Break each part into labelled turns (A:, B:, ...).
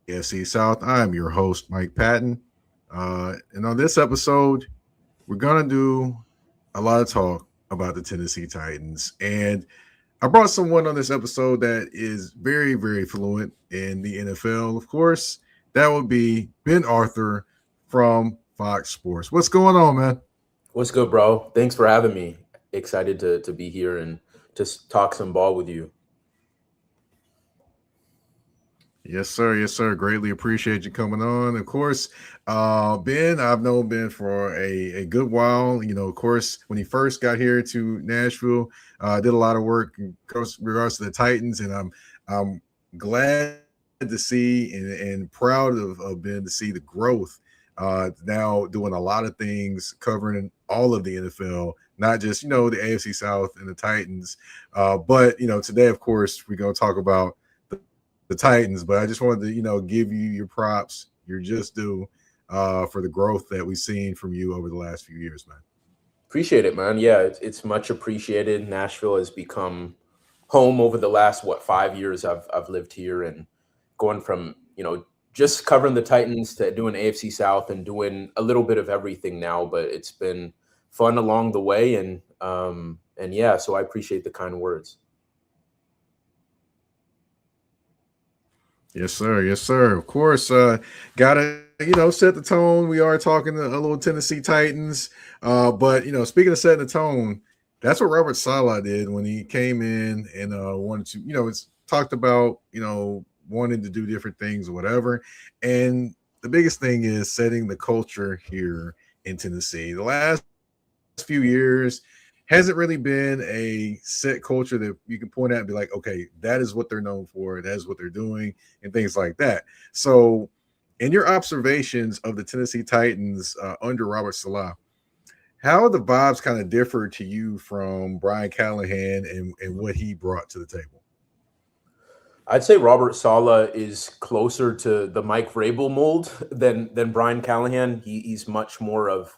A: AFC South. I am your host, Mike Patton. And on this episode, we're going to do a lot of talk about the Tennessee Titans. And I brought someone on this episode that is very, very fluent in the NFL. Of course, that would be Ben Arthur from Fox Sports. What's going on, man?
B: What's good, bro? Thanks for having me. Excited to be here and just talk some ball with you.
A: Yes, sir. Yes, sir. Greatly appreciate you coming on. Of course, Ben, I've known Ben for a good while. Of course, when he first got here to Nashville, did a lot of work in regards to the Titans, and I'm glad to see and proud of Ben to see the growth. Now doing a lot of things covering all of the NFL, not just the AFC South and the Titans, but today, of course, we're gonna talk about the Titans, but I just wanted to, give you your props, your just due, for the growth that we've seen from you over the last few years, man.
B: Appreciate it, man. Yeah, it's much appreciated. Nashville has become home over the last 5 years I've lived here, and going from just covering the Titans to doing AFC South and doing a little bit of everything now. But it's been fun along the way, and yeah, so I appreciate the kind words.
A: Yes, sir. Yes, sir. Of course, gotta set the tone. We are talking a little Tennessee Titans, but speaking of setting the tone, that's what Robert Saleh did when he came in and wanted to. It's talked about wanting to do different things or whatever, and the biggest thing is setting the culture here in Tennessee. The last few years hasn't really been a set culture that you can point at and be like, okay, that is what they're known for, that is what they're doing, and things like that. So, in your observations of the Tennessee Titans under Robert Salah, how the vibes kind of differ to you from Brian Callahan and what he brought to the table?
B: I'd say Robert Sala is closer to the Mike Vrabel mold than Brian Callahan. He's much more of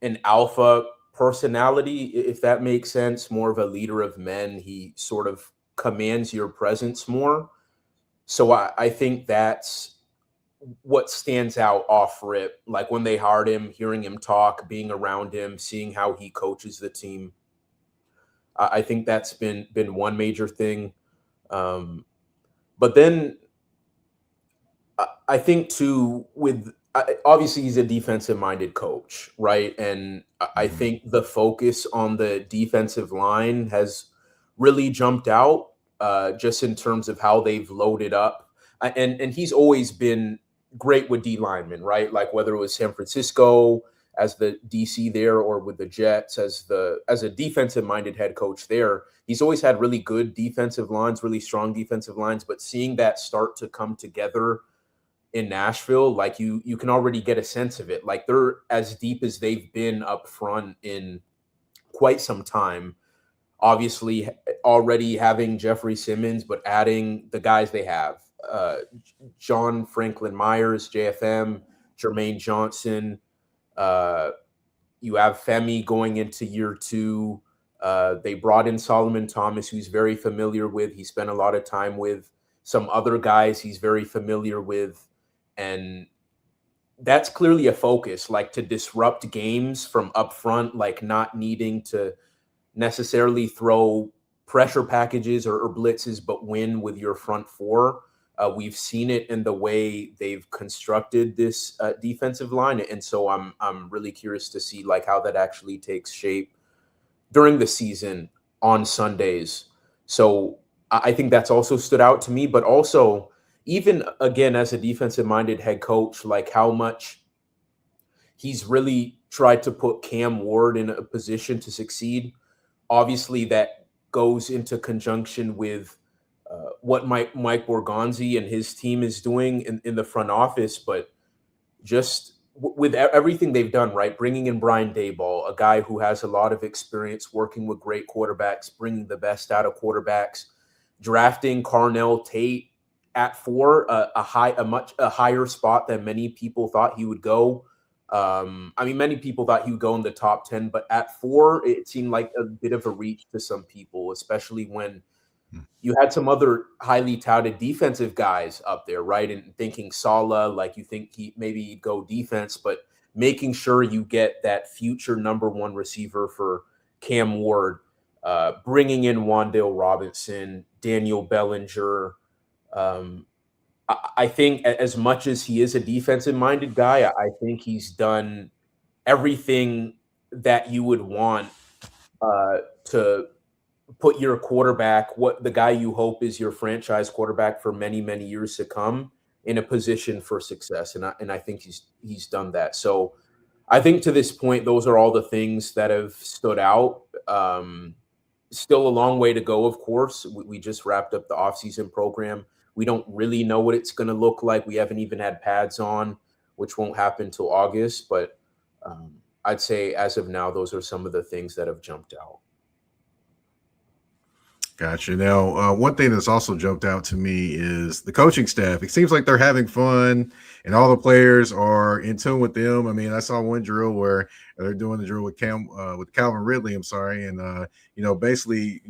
B: an alpha personality, if that makes sense, more of a leader of men. He sort of commands your presence more. So I think that's what stands out off rip. Like when they hired him, hearing him talk, being around him, seeing how he coaches the team. I think that's been one major thing. Um, but then I think too, obviously he's a defensive minded coach, right? And I
A: Mm-hmm.
B: think the focus on the defensive line has really jumped out, just in terms of how they've loaded up. And he's always been great with D linemen, right? Like whether it was San Francisco as the DC there, or with the Jets as a defensive minded head coach there. He's always had really good defensive lines, really strong defensive lines, but seeing that start to come together in Nashville, like you can already get a sense of it. Like they're as deep as they've been up front in quite some time. Obviously, already having Jeffery Simmons, but adding the guys they have: John Franklin Myers, JFM, Jermaine Johnson. Uh, you have Femi going into year two. They brought in Solomon Thomas, who's very familiar with. He spent a lot of time with some other guys he's very familiar with, and that's clearly a focus, like to disrupt games from up front, like not needing to necessarily throw pressure packages or blitzes, but win with your front four. We've seen it in the way they've constructed this defensive line, and so I'm really curious to see like how that actually takes shape during the season on Sundays. So I think that's also stood out to me, but also even again as a defensive minded head coach, like how much he's really tried to put Cam Ward in a position to succeed. Obviously, that goes into conjunction with what Mike Borgonzi and his team is doing in the front office, but just with everything they've done, right? Bringing in Brian Dayball, a guy who has a lot of experience working with great quarterbacks, bringing the best out of quarterbacks, drafting Carnell Tate at four, a higher spot than many people thought he would go. I mean, many people thought he would go in the top 10, but at four, it seemed like a bit of a reach to some people, especially when you had some other highly touted defensive guys up there, right? And thinking Sala, like you think he'd go defense, but making sure you get that future number one receiver for Cam Ward, bringing in Wan'Dale Robinson, Daniel Bellinger. I think as much as he is a defensive minded guy, I think he's done everything that you would want to put your quarterback, what the guy you hope is your franchise quarterback for many, many years to come, in a position for success. And I think he's done that. So I think to this point, those are all the things that have stood out. Still a long way to go, of course. We just wrapped up the offseason program. We don't really know what it's going to look like. We haven't even had pads on, which won't happen till August. But I'd say as of now, those are some of the things that have jumped out.
A: Gotcha. Now, one thing that's also jumped out to me is the coaching staff. It seems like they're having fun, and all the players are in tune with them. I mean, I saw one drill where they're doing the drill with Calvin Ridley. I'm sorry, and basically,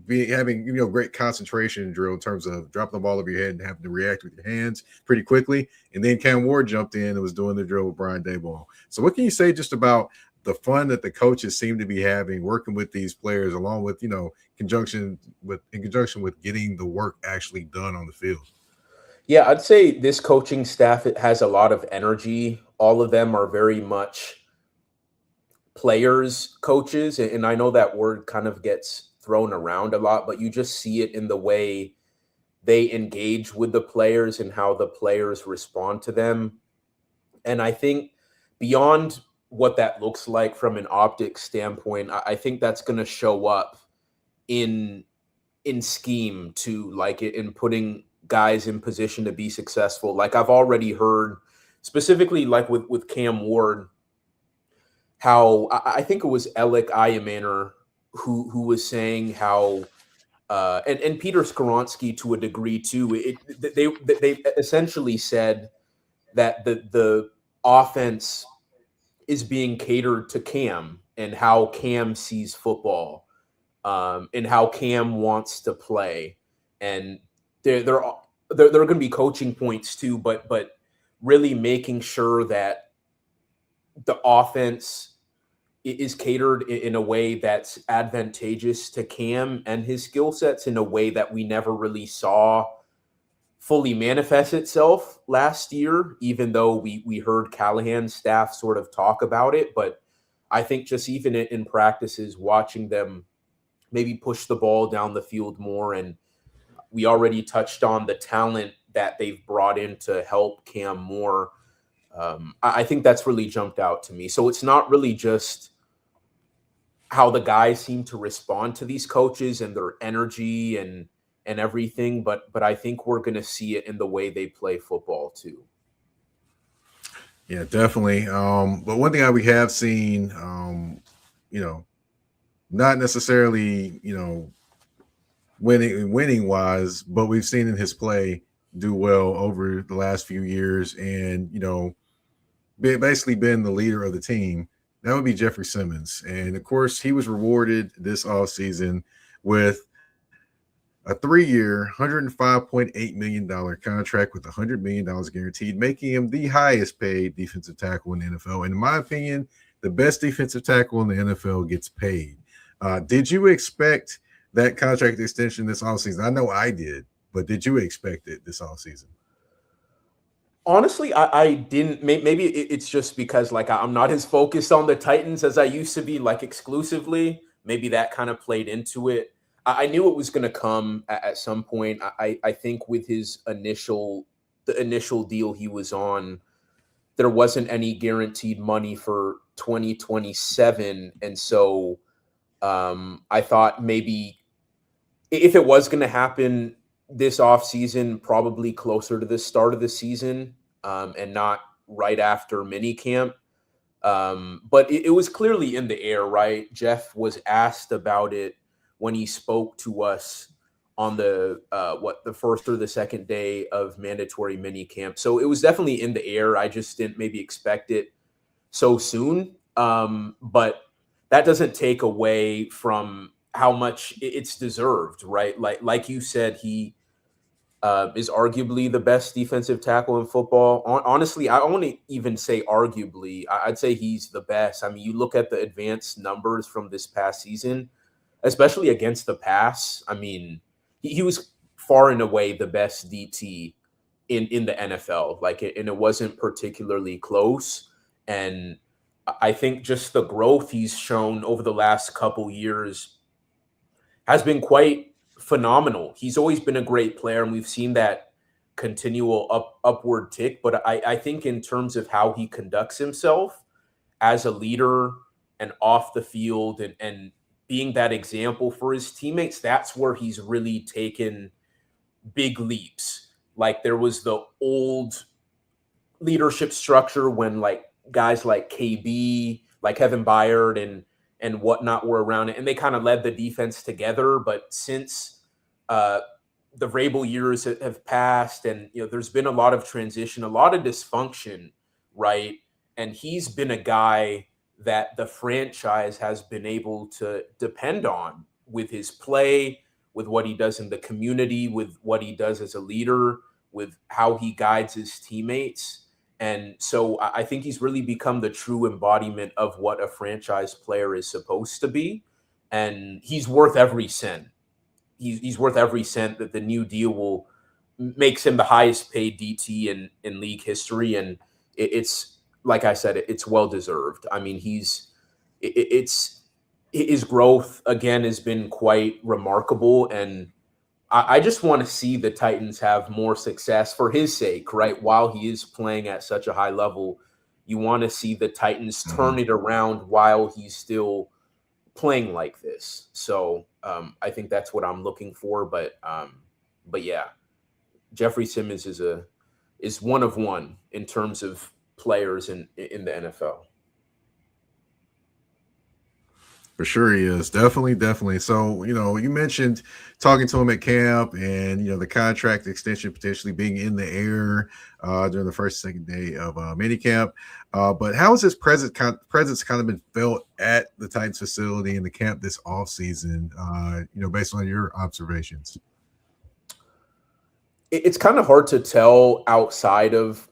A: having great concentration drill in terms of dropping the ball over your head and having to react with your hands pretty quickly. And then Cam Ward jumped in and was doing the drill with Brian Daboll. So, what can you say just about the fun that the coaches seem to be having working with these players, along with in conjunction with getting the work actually done on the field?
B: Yeah, I'd say this coaching staff, it has a lot of energy. All of them are very much players, coaches, and I know that word kind of gets thrown around a lot, but you just see it in the way they engage with the players and how the players respond to them. And I think beyond what that looks like from an optics standpoint, I think that's going to show up in scheme too, like in putting guys in position to be successful. Like I've already heard specifically like with Cam Ward, how I think it was Alec Ayamaner who was saying how and Peter Skoronski to a degree too. They essentially said that the offense is being catered to Cam and how Cam sees football, and how Cam wants to play. And there are going to be coaching points too, but really making sure that the offense is catered in a way that's advantageous to Cam and his skill sets in a way that we never really saw fully manifest itself last year, even though we heard Callahan's staff sort of talk about it. But I think just even in practices, watching them maybe push the ball down the field more, and we already touched on the talent that they've brought in to help Cam more. I think that's really jumped out to me. So it's not really just how the guys seem to respond to these coaches and their energy and everything, but I think we're going to see it in the way they play football too.
A: Yeah, definitely. But one thing we have seen, not necessarily, winning wise, but we've seen in his play do well over the last few years, and basically been the leader of the team. That would be Jeffery Simmons, and of course, he was rewarded this offseason with a 3-year, $105.8 million contract with $100 million guaranteed, making him the highest paid defensive tackle in the NFL. And in my opinion, the best defensive tackle in the NFL gets paid. Did you expect that contract extension this offseason? I know I did, but did you expect it this offseason?
B: Honestly, I didn't. Maybe it's just because like I'm not as focused on the Titans as I used to be, like exclusively. Maybe that kind of played into it. I knew it was going to come at some point. I think with the initial deal he was on, there wasn't any guaranteed money for 2027, and so I thought maybe if it was going to happen this offseason, probably closer to the start of the season, and not right after minicamp. But it was clearly in the air, right? Jeff was asked about it when he spoke to us on the first or the second day of mandatory minicamp. So it was definitely in the air. I just didn't maybe expect it so soon. But that doesn't take away from how much it's deserved, right? Like you said, he is arguably the best defensive tackle in football. Honestly, I only even say arguably. I'd say he's the best. I mean, you look at the advanced numbers from this past season, especially against the pass. I mean, he was far and away the best DT in the NFL. Like, and it wasn't particularly close. And I think just the growth he's shown over the last couple years has been quite phenomenal. He's always been a great player, and we've seen that continual upward tick. But I think in terms of how he conducts himself as a leader and off the field, and being that example for his teammates, that's where he's really taken big leaps. Like, there was the old leadership structure when like guys like KB, like Kevin Byard and whatnot were around it, and they kind of led the defense together. But since uh, the Vrabel years have passed, and there's been a lot of transition, a lot of dysfunction, right? And he's been a guy that the franchise has been able to depend on with his play, with what he does in the community, with what he does as a leader, with how he guides his teammates. And so I think he's really become the true embodiment of what a franchise player is supposed to be. And he's worth every cent. He's worth every cent. That the new deal will makes him the highest paid DT in league history. And it's like I said, it's well deserved. I mean, it's his growth again has been quite remarkable. And I just want to see the Titans have more success for his sake, right? While he is playing at such a high level, you want to see the Titans turn it around while he's still playing like this. So I think that's what I'm looking for. But yeah, Jeffery Simmons is one of one in terms of players in the NFL.
A: For sure he is. Definitely. So, you mentioned talking to him at camp and, the contract extension potentially being in the air during the first, second day of minicamp. But how has his presence kind of been felt at the Titans facility in the camp this offseason, based on your observations?
B: It's kind of hard to tell outside of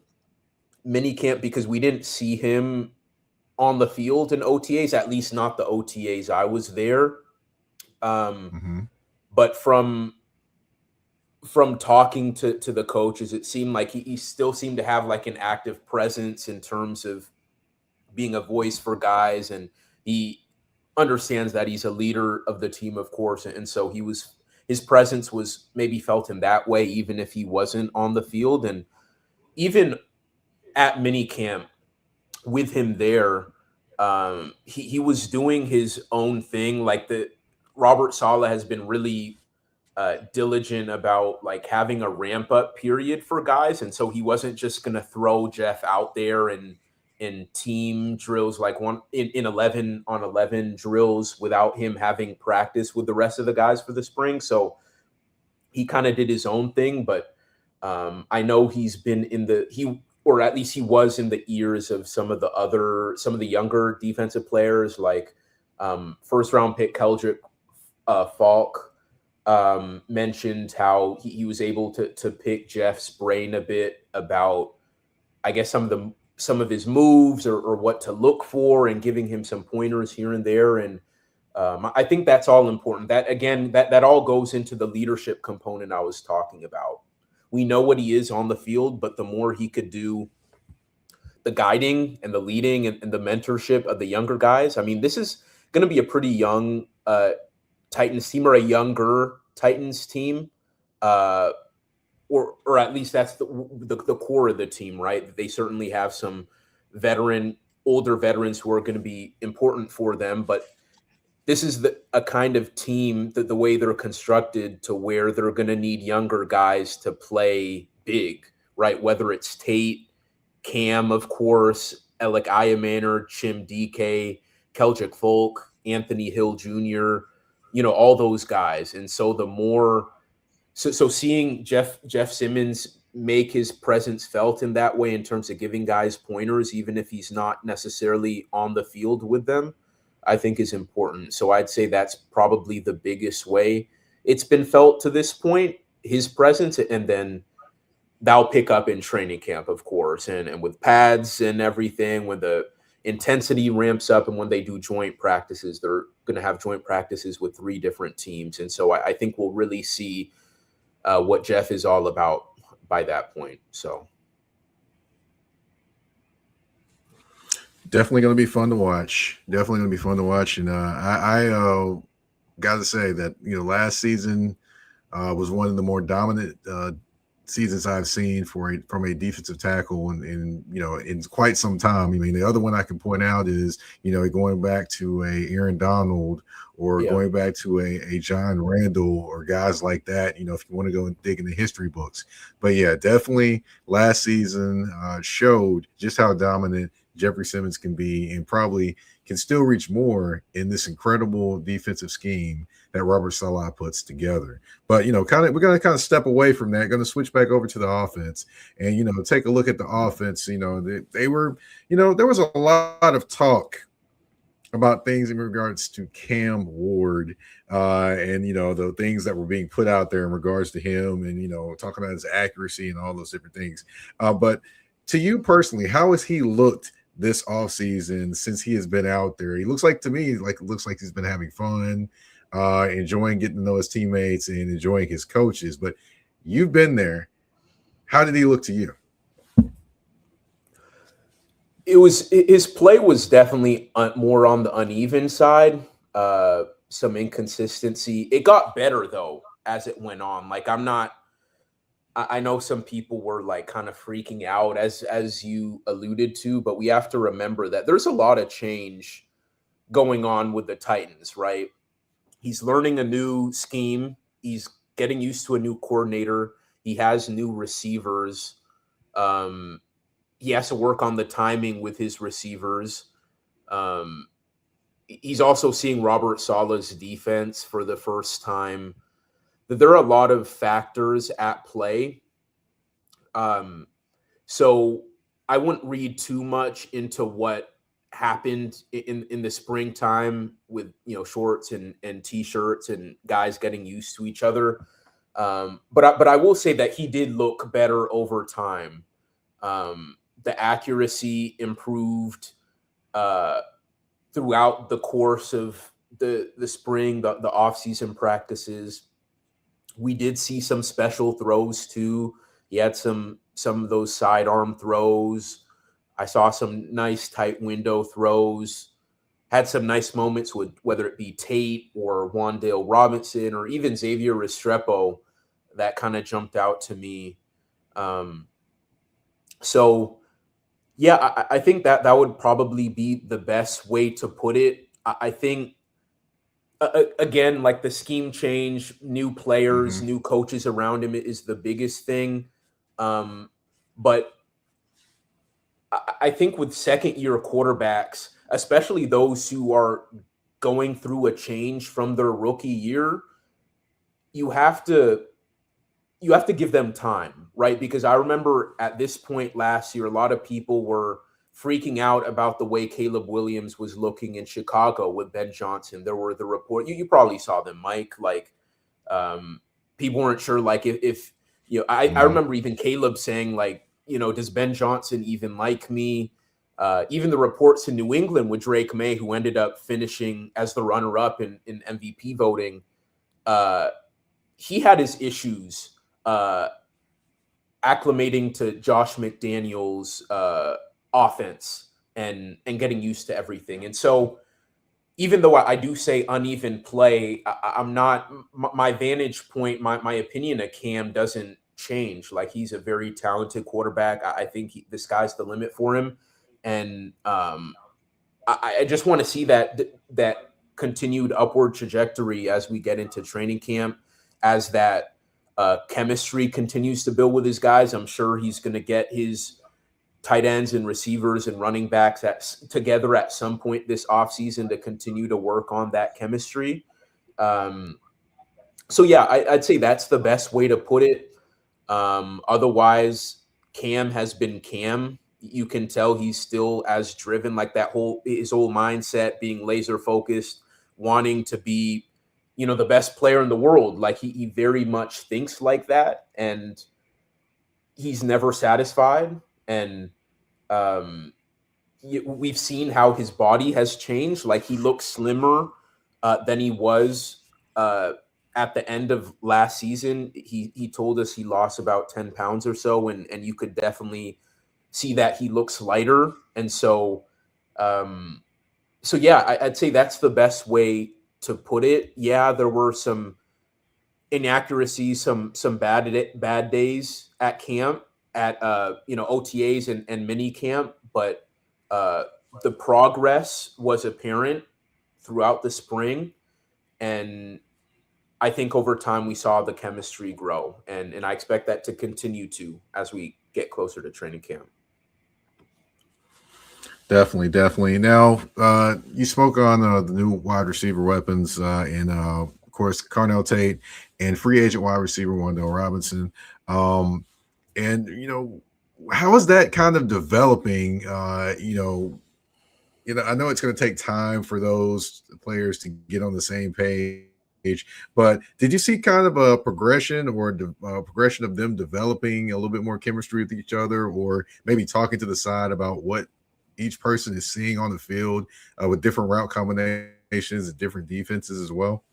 B: minicamp because we didn't see him on the field in OTAs, at least not the OTAs I was there. But from talking to the coaches, it seemed like he still seemed to have like an active presence in terms of being a voice for guys, and he understands that he's a leader of the team, of course, and so his presence was maybe felt in that way, even if he wasn't on the field. And even at minicamp, with him there, he was doing his own thing. Like, the Robert Saleh has been really diligent about like having a ramp up period for guys, and so he wasn't just going to throw Jeff out there in team drills, like one in 11-on-11 drills, without him having practice with the rest of the guys for the spring. So he kind of did his own thing. But I know he's been or at least he was in the ears of some of the younger defensive players, like first round pick Keldrick Falk mentioned how he was able to pick Jeff's brain a bit about, I guess, some of his moves or what to look for, and giving him some pointers here and there. And I think that's all important. That, again, that all goes into the leadership component I was talking about. We know what he is on the field, but the more he could do the guiding and the leading and the mentorship of the younger guys. I mean, this is going to be a pretty young Titans team, or a younger Titans team, or at least that's the core of the team, right? They certainly have some older veterans who are going to be important for them, but this is a kind of team that the way they're constructed to where they're going to need younger guys to play big, right? Whether it's Tate, Cam, of course, Alec Ayamaner, Chim DK, Keldrick Folk, Anthony Hill Jr., all those guys. And so so seeing Jeff Simmons make his presence felt in that way, in terms of giving guys pointers, even if he's not necessarily on the field with them, I think is important. So I'd say that's probably the biggest way it's been felt to this point, his presence, and then that'll pick up in training camp, of course, and with pads and everything, when the intensity ramps up and when they do joint practices, they're going to have joint practices with 3 different teams. And so I think we'll really see what Jeff is all about by that point. So
A: Definitely going to be fun to watch. Definitely going to be fun to watch. And I got to say that, last season was one of the more dominant seasons I've seen from a defensive tackle in quite some time. I mean, the other one I can point out is, going back to a Aaron Donald or
B: yeah,
A: going back to a John Randall or guys like that, if you want to go and dig in the history books. But yeah, definitely last season showed just how dominant Jeffery Simmons can be and probably can still reach more in this incredible defensive scheme that Robert Saleh puts together. But we're going to kind of step away from that, going to switch back over to the offense and take a look at the offense. They were, there was a lot of talk about things in regards to Cam Ward and the things that were being put out there in regards to him and talking about his accuracy and all those different things. But to you personally, how has he looked this offseason since he has been out there? He looks like, to me, like he's been having fun, enjoying getting to know his teammates and enjoying his coaches. But you've been there. How did he look to you?
B: his play was definitely more on the uneven side, some inconsistency. It got better though as it went on. Like I know some people were like kind of freaking out as you alluded to, but we have to remember that there's a lot of change going on with the Titans, right? He's learning a new scheme. He's getting used to a new coordinator. He has new receivers. He has to work on the timing with his receivers. He's also seeing Robert Saleh's defense for the first time. There are a lot of factors at play. So I wouldn't read too much into what happened in the springtime with shorts and t-shirts and guys getting used to each other. But I will say that he did look better over time. The accuracy improved throughout the course of the spring, the offseason practices. We did see some special throws too. He had some of those sidearm throws. I saw some nice tight window throws. Had some nice moments with whether it be Tate or Wan'Dale Robinson or even Xavier Restrepo that kind of jumped out to me. So yeah, I think that would probably be the best way to put it. I think again, like the scheme change, new players, new coaches around him is the biggest thing. But I think with second-year quarterbacks, especially those who are going through a change from their rookie year, you have to give them time, right? Because I remember at this point last year, a lot of people were freaking out about the way Caleb Williams was looking in Chicago with Ben Johnson. There were the report, you probably saw them, Mike, like people weren't sure, like if I remember even Caleb saying like, does Ben Johnson even like me? Even the reports in New England with Drake May, who ended up finishing as the runner-up in MVP voting, he had his issues acclimating to Josh McDaniels' offense and getting used to everything. And so even though I do say uneven play, I'm not, my vantage point, my opinion of Cam doesn't change. Like, he's a very talented quarterback. I think the sky's the limit for him. And I just want to see that continued upward trajectory as we get into training camp, as that chemistry continues to build with his guys. I'm sure he's going to get his tight ends and receivers and running backs together at some point this offseason to continue to work on that chemistry. So yeah, I'd say that's the best way to put it. Otherwise, Cam has been Cam. you can tell he's still as driven, like his whole mindset, being laser focused, wanting to be, the best player in the world. Like he very much thinks like that, and he's never satisfied. And um, we've seen how his body has changed. Like he looks slimmer than he was at the end of last season. He told us he lost about 10 pounds or so, and you could definitely see that he looks lighter. And so, yeah, I'd say that's the best way to put it. Yeah, there were some inaccuracies, some bad days at camp, at OTAs and mini camp, but uh, the progress was apparent throughout the spring, and I think over time we saw the chemistry grow, and I expect that to continue to as we get closer to training camp.
A: Definitely, definitely. Now, you spoke on the new wide receiver weapons, and of course, Carnell Tate and free agent wide receiver Wandale Robinson. Um, and how is that kind of developing? I know it's going to take time for those players to get on the same page. But did you see kind of a progression or progression of them developing a little bit more chemistry with each other, or maybe talking to the side about what each person is seeing on the field with different route combinations and different defenses as well?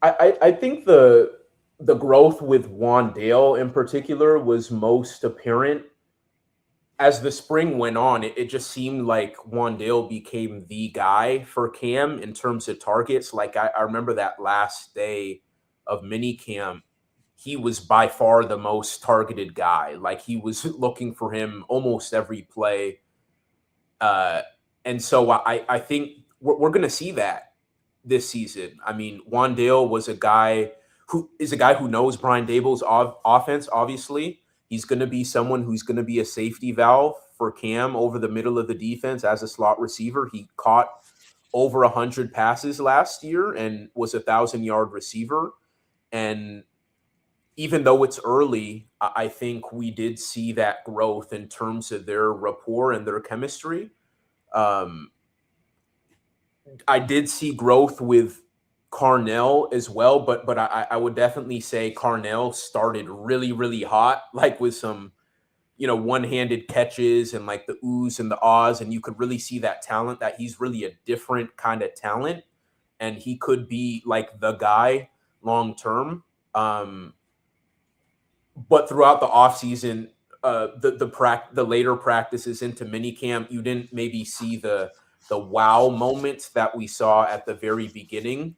B: I think the growth with Wandale in particular was most apparent as the spring went on. It just seemed like Wandale became the guy for Cam in terms of targets. Like I remember that last day of mini camp, he was by far the most targeted guy. Like he was looking for him almost every play. And so I think we're going to see that this season. I mean, Wandale was a guy who knows Brian Dable's offense. Obviously, he's going to be someone who's going to be a safety valve for Cam over the middle of the defense as a slot receiver. He caught over 100 passes last year and was a 1,000-yard receiver. And even though it's early, I think we did see that growth in terms of their rapport and their chemistry. I did see growth with Carnell as well, but I would definitely say Carnell started really, really hot, like with some, one-handed catches and like the oohs and the ahs, and you could really see that talent, that he's really a different kind of talent, and he could be like the guy long term. But throughout the offseason, the later practices into minicamp, you didn't maybe see the wow moments that we saw at the very beginning.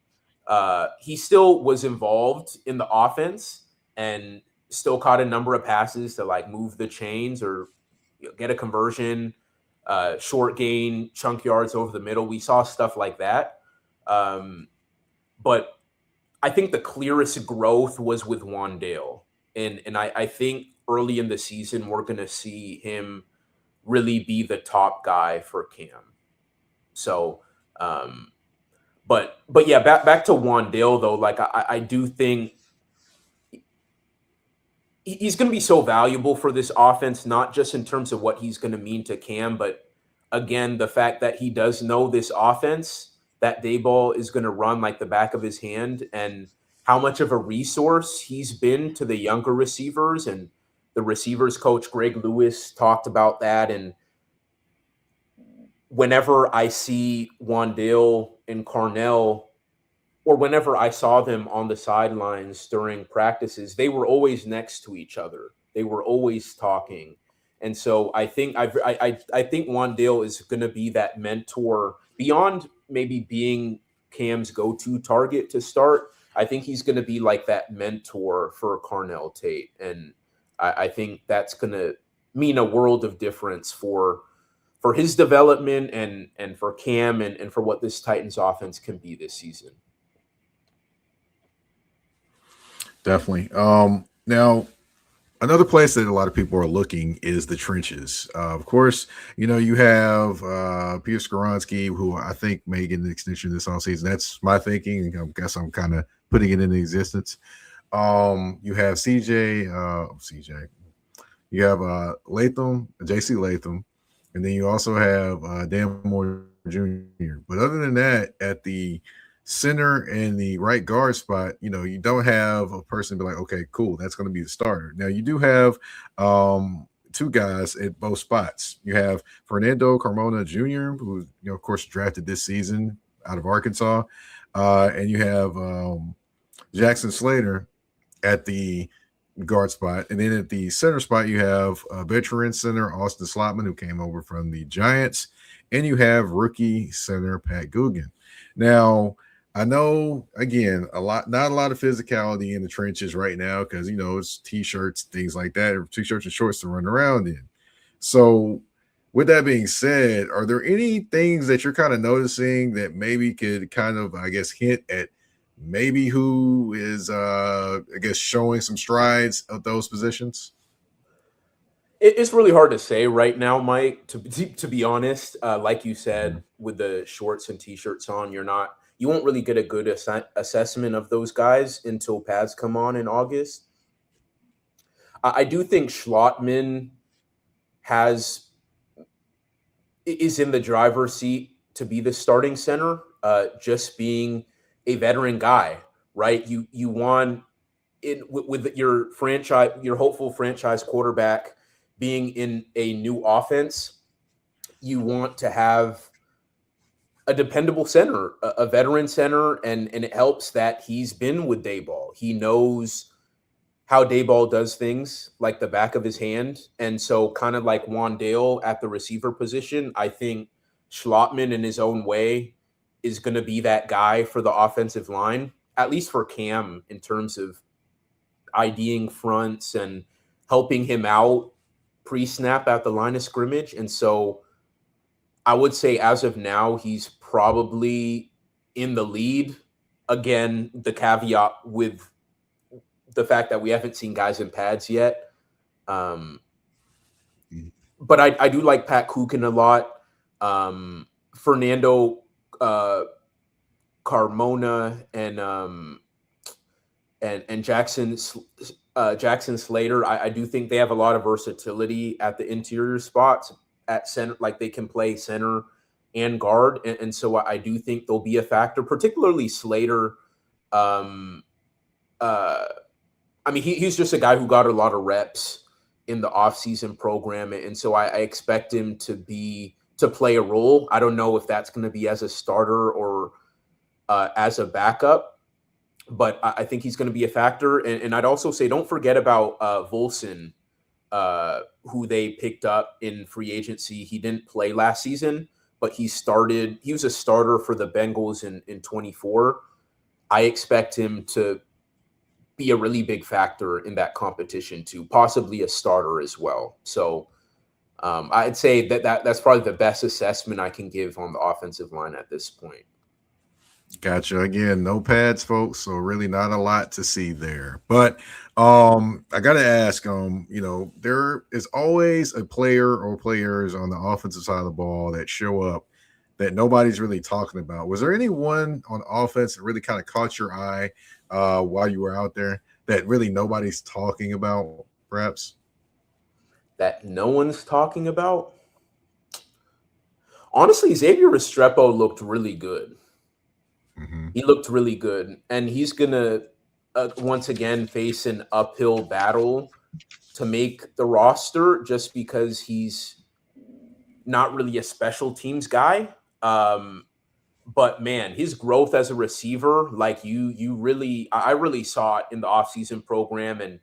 B: He still was involved in the offense and still caught a number of passes to like move the chains or get a conversion, short gain, chunk yards over the middle. We saw stuff like that. But I think the clearest growth was with Wandale. And I think early in the season, we're going to see him really be the top guy for Cam. So, but yeah, back to Wandale though. Like I do think he's going to be so valuable for this offense, not just in terms of what he's going to mean to Cam, but again, the fact that he does know this offense, that Daboll is going to run like the back of his hand, and how much of a resource he's been to the younger receivers. And the receivers coach, Greg Lewis, talked about that. And whenever I see Wandale and Carnell, or whenever I saw them on the sidelines during practices, they were always next to each other. They were always talking. And so I think I think Wandale is going to be that mentor beyond maybe being Cam's go-to target to start. I think he's going to be like that mentor for Carnell Tate. And I think that's going to mean a world of difference for his development and for Cam and for what this Titans offense can be this season.
A: Definitely. Now, another place that a lot of people are looking is the trenches. Of course, you have Peter Skoronski, who I think may get an extension this offseason. That's my thinking. I guess I'm kind of putting it into existence. You have CJ. You have Latham, J.C. Latham, and then you also have Dan Moore Jr. But other than that, at the center and the right guard spot, you don't have a person be like, okay, cool, that's going to be the starter. Now you do have two guys at both spots. You have Fernando Carmona Jr., who of course drafted this season out of Arkansas, and you have Jackson Slater at the guard spot. And then at the center spot, you have a veteran center, Austin Slotman, who came over from the Giants. And you have rookie center, Pat Guggen. Now, I know, again, not a lot of physicality in the trenches right now because, it's T-shirts, things like that, or T-shirts and shorts to run around in. So, with that being said, are there any things that you're kind of noticing that maybe could kind of, I guess, hint at maybe who is I guess showing some strides of those positions?
B: It's really hard to say right now, Mike. To be honest, like you said, with the shorts and t-shirts on, you won't really get a good assessment of those guys until pads come on in August. I do think Schlotman has is in the driver's seat to be the starting center, just being a veteran guy, right? You want it with your hopeful franchise quarterback being in a new offense. You want to have a dependable center, a veteran center, and it helps that he's been with Dayball. He knows how Dayball does things like the back of his hand. And so, kind of like Wandale at the receiver position, I think Schlotman in his own way is going to be that guy for the offensive line, at least for Cam, in terms of IDing fronts and helping him out pre-snap at the line of scrimmage. And so I would say as of now, he's probably in the lead. Again, the caveat with the fact that we haven't seen guys in pads yet. But I do like Pat Kukin a lot. Fernando Carmona and Jackson Slater. I do think they have a lot of versatility at the interior spots at center. Like they can play center and guard, and so I do think they'll be a factor, particularly Slater. I mean, he's just a guy who got a lot of reps in the offseason program, and so I expect him to play a role. I don't know if that's going to be as a starter or as a backup, but I think he's going to be a factor. And I'd also say don't forget about Volson, who they picked up in free agency. He didn't play last season, but he was a starter for the Bengals in 24. I expect him to be a really big factor in that competition too, possibly a starter as well. So I'd say that's probably the best assessment I can give on the offensive line at this point.
A: Gotcha. Again, no pads, folks, so really not a lot to see there. But I gotta ask, there is always a player or players on the offensive side of the ball that show up that nobody's really talking about. Was there anyone on offense that really kind of caught your eye while you were out there that really nobody's talking about, perhaps?
B: That no one's talking about? Honestly, Xavier Restrepo looked really good.
A: Mm-hmm.
B: He looked really good. And he's going to, once again, face an uphill battle to make the roster just because he's not really a special teams guy. But man, his growth as a receiver, like I really saw it in the offseason program, and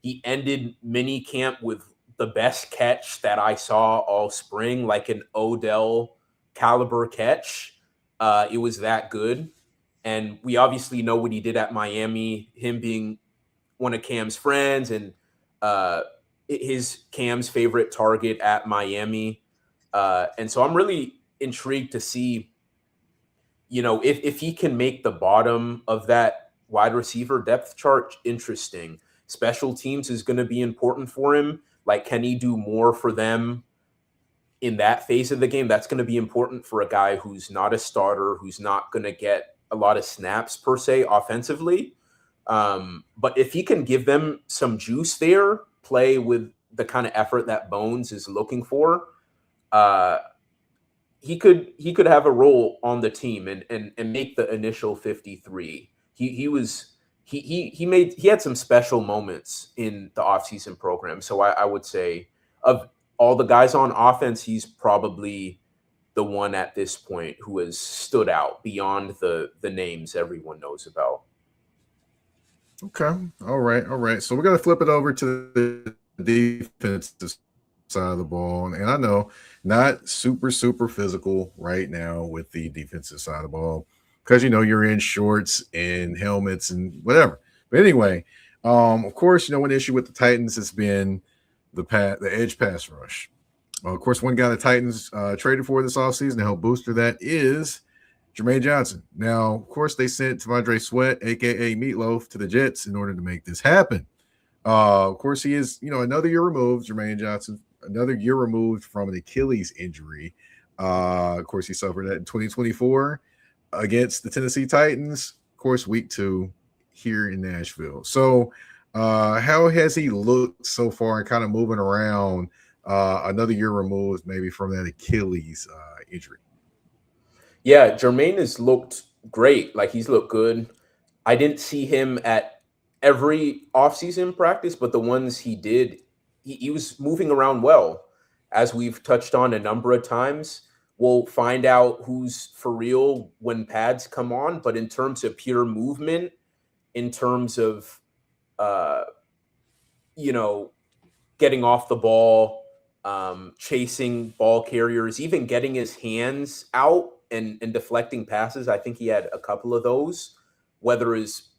B: he ended mini camp with the best catch that I saw all spring, like an Odell caliber catch. It was that good. And we obviously know what he did at Miami, him being one of Cam's friends and his Cam's favorite target at Miami. And so I'm really intrigued to see, if he can make the bottom of that wide receiver depth chart interesting. Special teams is going to be important for him. Like, can he do more for them in that phase of the game? That's going to be important for a guy who's not a starter, who's not going to get a lot of snaps per se offensively. But if he can give them some juice there, play with the kind of effort that Bones is looking for, uh, he could have a role on the team and make the initial 53. He had some special moments in the offseason program. So I would say of all the guys on offense, he's probably the one at this point who has stood out beyond the names everyone knows about.
A: Okay. All right. All right. So we're gonna flip it over to the defensive side of the ball. And I know not super physical right now with the defensive side of the ball because you're in shorts and helmets and whatever. But anyway, of course, one issue with the Titans has been the edge pass rush. Of course, one guy the Titans traded for this offseason to help booster that is Jermaine Johnson. Now, of course, they sent T'Vondre Sweat, aka Meatloaf, to the Jets in order to make this happen. Of course, he is, another year removed, Jermaine Johnson, another year removed from an Achilles injury. Of course, he suffered that in 2024 against the Tennessee Titans, of course, week 2 here in Nashville. So, how has he looked so far and kind of moving around another year removed maybe from that Achilles injury?
B: Yeah, Jermaine has looked great. Like he's looked good. I didn't see him at every offseason practice, but the ones he did, he was moving around well. As we've touched on a number of times, we'll find out who's for real when pads come on. But in terms of pure movement, in terms of, uh, you know, getting off the ball, chasing ball carriers, even getting his hands out and deflecting passes. I think he had a couple of those, whether it's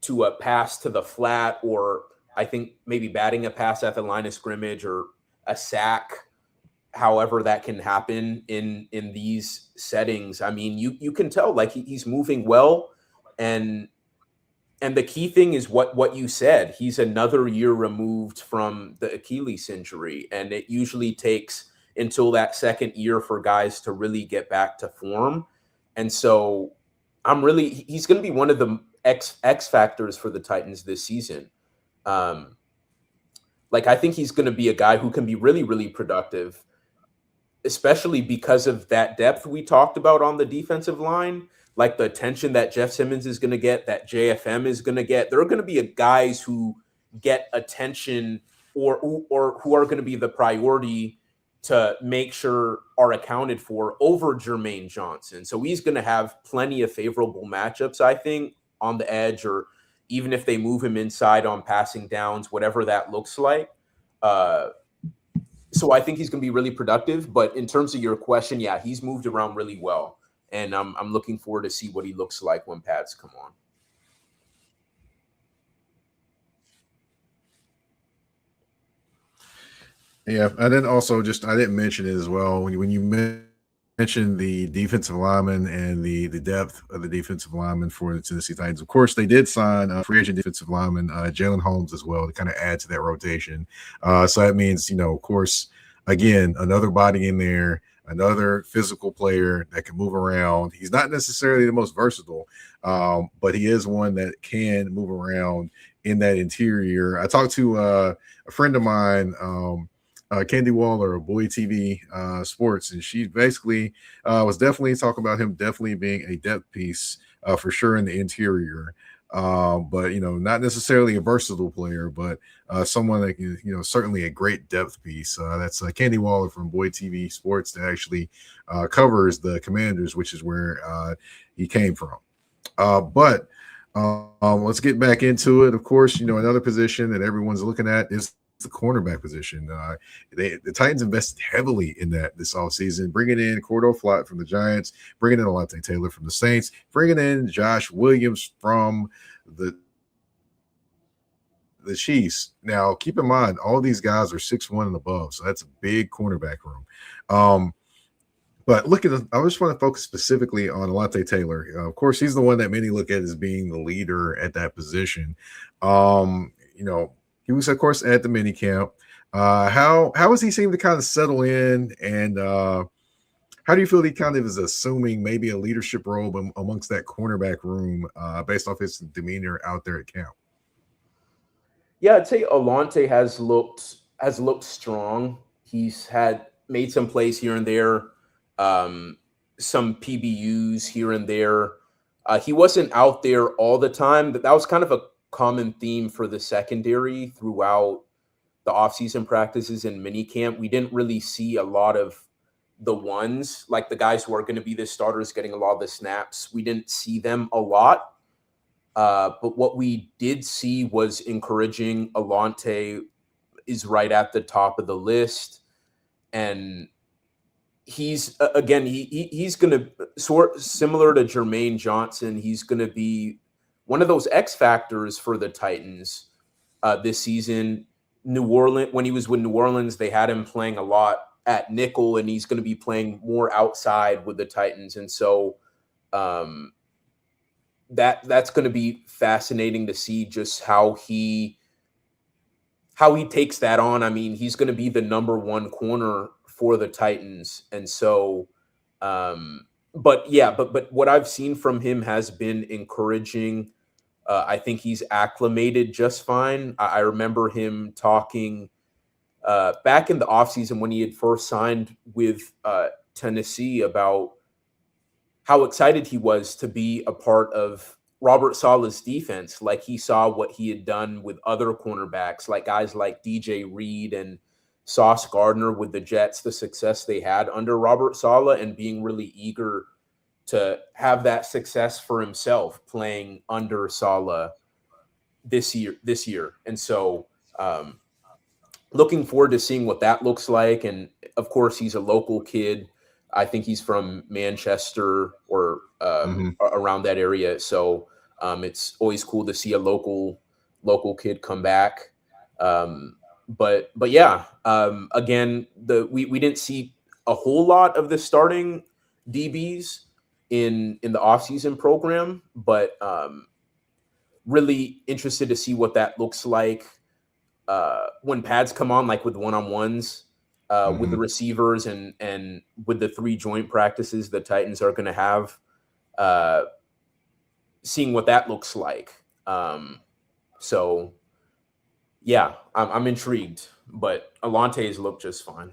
B: to a pass to the flat, or I think maybe batting a pass at the line of scrimmage, or a sack. However, that can happen in these settings. I mean, you can tell like he's moving well, and the key thing is what you said. He's another year removed from the Achilles injury, and it usually takes until that second year for guys to really get back to form. And so he's going to be one of the X factors for the Titans this season. Like I think he's going to be a guy who can be really productive, especially because of that depth we talked about on the defensive line, like the attention that Jeff Simmons is going to get, that JFM is going to get. There are going to be guys who get attention or who are going to be the priority to make sure are accounted for over Jermaine Johnson. So he's going to have plenty of favorable matchups, I think, on the edge, or even if they move him inside on passing downs, whatever that looks like. So I think he's going to be really productive. But in terms of your question, yeah, he's moved around really well. And I'm looking forward to see what he looks like when pads come on.
A: Yeah, and then also I didn't mention it as well when you mentioned the defensive lineman and the depth of the defensive lineman for the Tennessee Titans. Of course, they did sign a free agent defensive lineman Jalen Holmes as well to kind of add to that rotation. So that means of course, again, another body in there, another physical player that can move around. He's not necessarily the most versatile, but he is one that can move around in that interior. I talked to a friend of mine. Candy Waller of Boy TV Sports, and she basically was definitely talking about him definitely being a depth piece for sure in the interior, but not necessarily a versatile player, but someone that can certainly a great depth piece. That's Candy Waller from Boy TV Sports that actually covers the Commanders, which is where he came from. But let's get back into it. Of course, another position that everyone's looking at is the cornerback position. The Titans invested heavily in that this offseason, bringing in Cordell Flott from the Giants, bringing in Alontae Taylor from the Saints, bringing in Josh Williams from the Chiefs. Now, keep in mind, all these guys are 6'1" and above, so that's a big cornerback room. But look at I just want to focus specifically on Alontae Taylor. Of course, he's the one that many look at as being the leader at that position. He was, of course, at the mini camp. How has he seemed to kind of settle in, and how do you feel he kind of is assuming maybe a leadership role amongst that cornerback room based off his demeanor out there at camp?
B: Yeah, I'd say Alante has looked strong. He's had made some plays here and there, um, some PBUs here and there. He wasn't out there all the time. That was kind of a common theme for the secondary throughout the offseason practices and minicamp. We didn't really see a lot of the ones, like the guys who are going to be the starters getting a lot of the snaps. We didn't see them a lot. But what we did see was encouraging. Alante is right at the top of the list, and he's again he's going to sort similar to Jermaine Johnson. He's going to be one of those X factors for the Titans this season. New Orleans, when he was with New Orleans, they had him playing a lot at nickel, and he's going to be playing more outside with the Titans, and so. That's going to be fascinating to see just how he takes that on. I mean, he's going to be the number one corner for the Titans, and so, but yeah, but what I've seen from him has been encouraging. I think he's acclimated just fine. I remember him talking back in the offseason when he had first signed with Tennessee about how excited he was to be a part of Robert Saleh's defense. Like he saw what he had done with other cornerbacks, like guys like DJ Reed and Sauce Gardner with the Jets, the success they had under Robert Saleh, and being really eager to have that success for himself playing under Saleh this year. And so looking forward to seeing what that looks like. And of course, he's a local kid. I think he's from Manchester or around that area. So it's always cool to see a local kid come back. But yeah, again, we didn't see a whole lot of the starting DBs in the offseason program, but really interested to see what that looks like when pads come on, like with one-on-ones. With the receivers and with the 3 joint practices the Titans are going to have, seeing what that looks like. So, yeah, I'm intrigued, but Alante's looked just fine.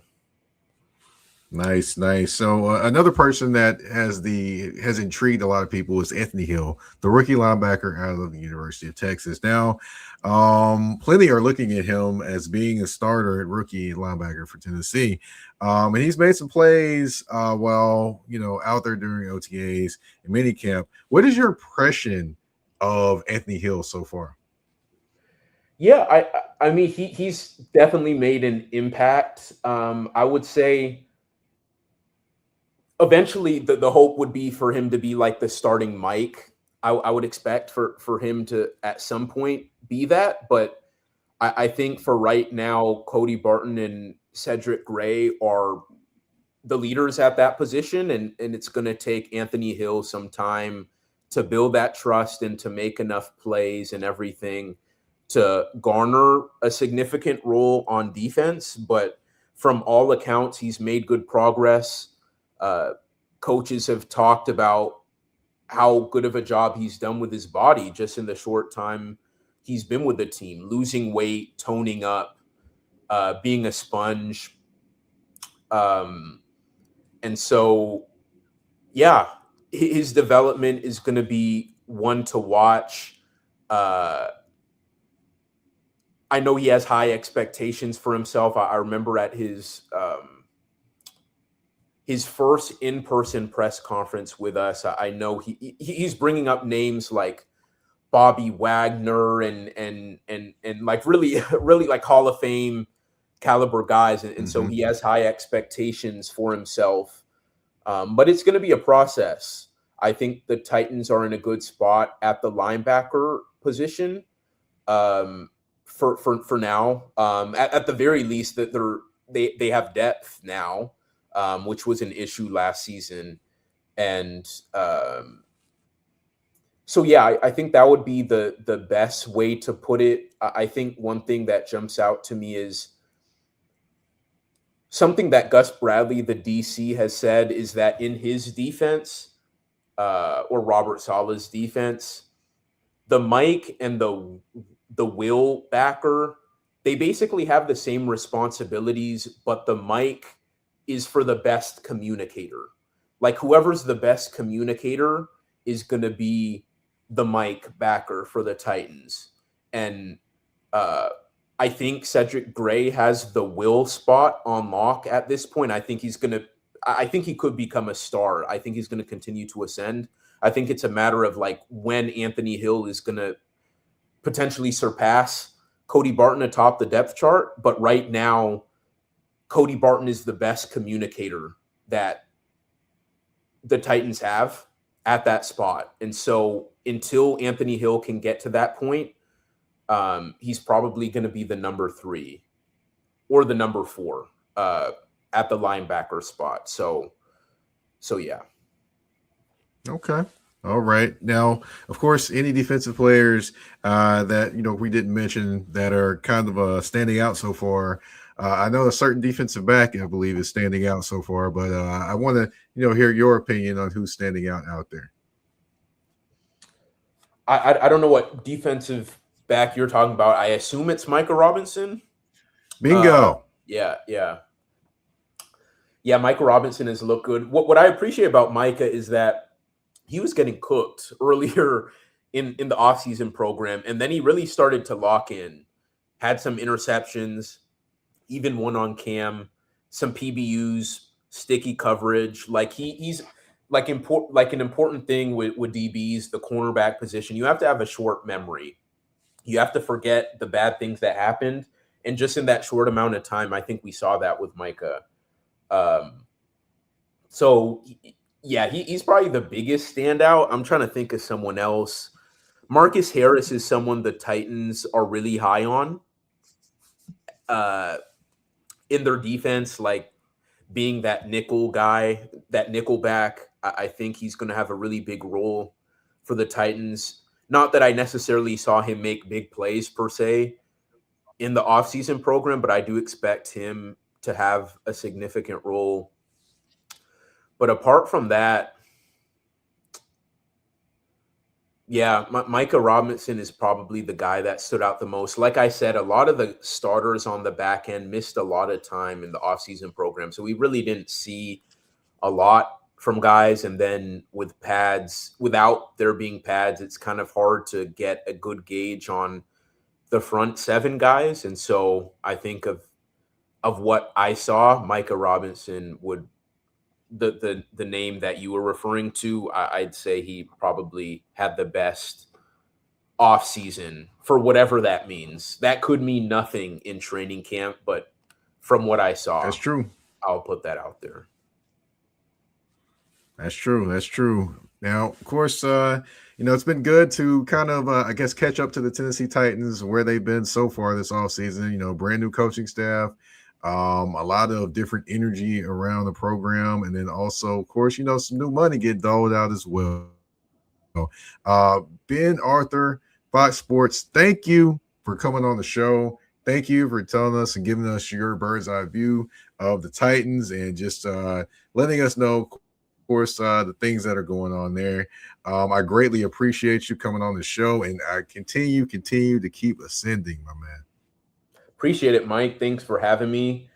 A: Nice. So another person that has intrigued a lot of people is Anthony Hill, the rookie linebacker out of the University of Texas. Now, plenty are looking at him as being a starter at rookie linebacker for Tennessee, and he's made some plays while out there during OTAs and minicamp. What is your impression of Anthony Hill so far?
B: Yeah, I mean he's definitely made an impact. I would say. Eventually, the hope would be for him to be like the starting Mike. I would expect for him to at some point be that, but I think for right now, Cody Barton and Cedric Gray are the leaders at that position, and it's going to take Anthony Hill some time to build that trust and to make enough plays and everything to garner a significant role on defense. But from all accounts, he's made good progress. Coaches have talked about how good of a job he's done with his body just in the short time he's been with the team, losing weight, toning up, being a sponge. And so, yeah, his development is going to be one to watch. I know he has high expectations for himself. I remember at his first in-person press conference with us, I know he's bringing up names like Bobby Wagner and like really like Hall of Fame caliber guys, and so he has high expectations for himself. But it's going to be a process. I think the Titans are in a good spot at the linebacker position for now. At the very least, that they have depth now. Which was an issue last season. And so, yeah, I think that would be the best way to put it. I think one thing that jumps out to me is something that Gus Bradley, the DC, has said is that in his defense, or Robert Saleh's defense, the Mike and the the will backer, they basically have the same responsibilities, but the mic is for the best communicator. Like whoever's the best communicator is going to be the mic backer for the Titans. And uh, I think Cedric Gray has the will spot on lock at this point. I think he could become a star. I think he's going to continue to ascend. I think it's a matter of like when Anthony Hill is going to potentially surpass Cody Barton atop the depth chart. But right now, Cody Barton is the best communicator that the Titans have at that spot. And so until Anthony Hill can get to that point, he's probably going to be the number 3 or the number 4 at the linebacker spot. So yeah.
A: Okay. All right. Now, of course, any defensive players that we didn't mention that are kind of standing out so far. I know a certain defensive back, I believe, is standing out so far, but I want to hear your opinion on who's standing out there.
B: I don't know what defensive back you're talking about. I assume it's Micah Robinson.
A: Bingo.
B: Yeah. Micah Robinson has looked good. What I appreciate about Micah is that he was getting cooked earlier in the offseason program, and then he really started to lock in. Had some interceptions, even one on cam, some PBUs, sticky coverage. Like he's like an important thing with DBs, the cornerback position. You have to have a short memory. You have to forget the bad things that happened, and just in that short amount of time, I think we saw that with Micah. So yeah, he's probably the biggest standout. I'm trying to think of someone else. Marcus Harris is someone the Titans are really high on in their defense, like being that nickel guy, that nickel back. I think he's going to have a really big role for the Titans. Not that I necessarily saw him make big plays per se in the offseason program, but I do expect him to have a significant role. But apart from that, yeah, Micah Robinson is probably the guy that stood out the most. Like I said, a lot of the starters on the back end missed a lot of time in the offseason program. So we really didn't see a lot from guys. And then with pads, without there being pads, it's kind of hard to get a good gauge on the front 7 guys. And so I think of what I saw, Micah Robinson would the name that you were referring to, I'd say he probably had the best off season for whatever that means. That could mean nothing in training camp, but from what I saw,
A: that's true.
B: I'll put that out there.
A: That's true. Now, of course, it's been good to kind of, I guess, catch up to the Tennessee Titans, where they've been so far this offseason. Brand new coaching staff, a lot of different energy around the program, and then also, of course, some new money get doled out as well. Ben Arthur, Fox Sports, thank you for coming on the show. Thank you for telling us and giving us your bird's eye view of the Titans and just letting us know, of course, the things that are going on there. I greatly appreciate you coming on the show, and I continue to keep ascending, my man.
B: Appreciate it, Mike. Thanks for having me.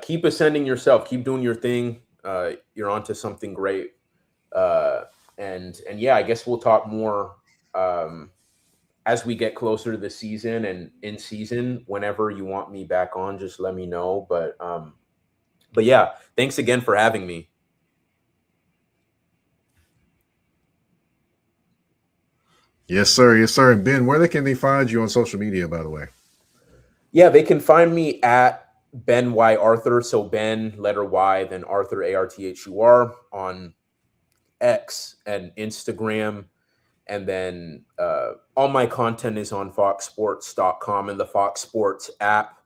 B: Keep ascending yourself. Keep doing your thing. You're onto something great. And yeah, I guess we'll talk more as we get closer to the season and in season. Whenever you want me back on, just let me know. But yeah, thanks again for having me.
A: Yes, sir. And Ben, where can they find you on social media, by the way?
B: Yeah, they can find me at Ben Y Arthur. So Ben, letter Y, then Arthur, ARTHUR, on X and Instagram. And then all my content is on foxsports.com and the Fox Sports app.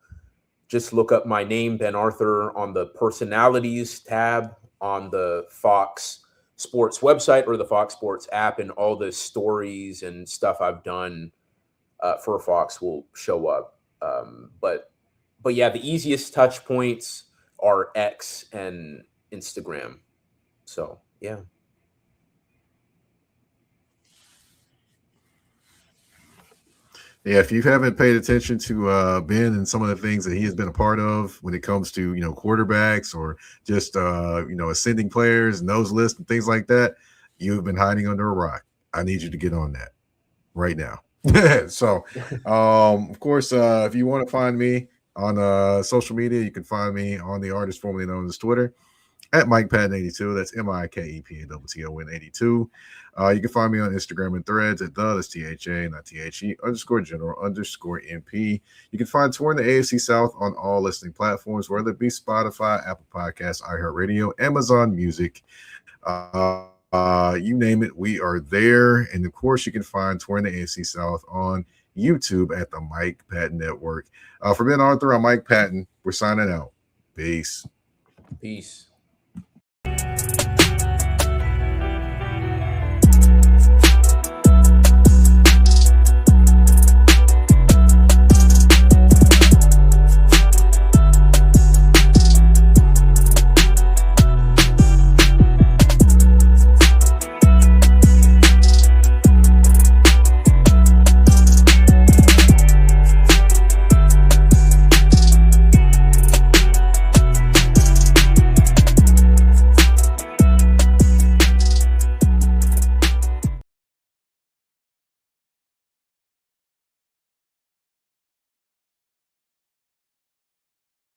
B: Just look up my name, Ben Arthur, on the personalities tab on the Fox Sports website or the Fox Sports app, and all the stories and stuff I've done for Fox will show up. But yeah, the easiest touch points are X and Instagram. So yeah.
A: Yeah, if you haven't paid attention to Ben and some of the things that he has been a part of when it comes to quarterbacks or just ascending players and those lists and things like that, you've been hiding under a rock. I need you to get on that right now. So, of course, if you want to find me on social media, you can find me on the artist formerly known as Twitter at Mike Patton 82. That's MikePaton 82. You can find me on Instagram and threads at that's THA, not THE _general_MP. You can find Touring the AFC South on all listening platforms, whether it be Spotify, Apple Podcasts, iHeartRadio, Amazon Music. You name it, we are there. And of course, you can find Touring the AFC South on YouTube at the Mike Patton Network. For Ben Arthur, I'm Mike Patton. We're signing out. Peace.
B: Peace.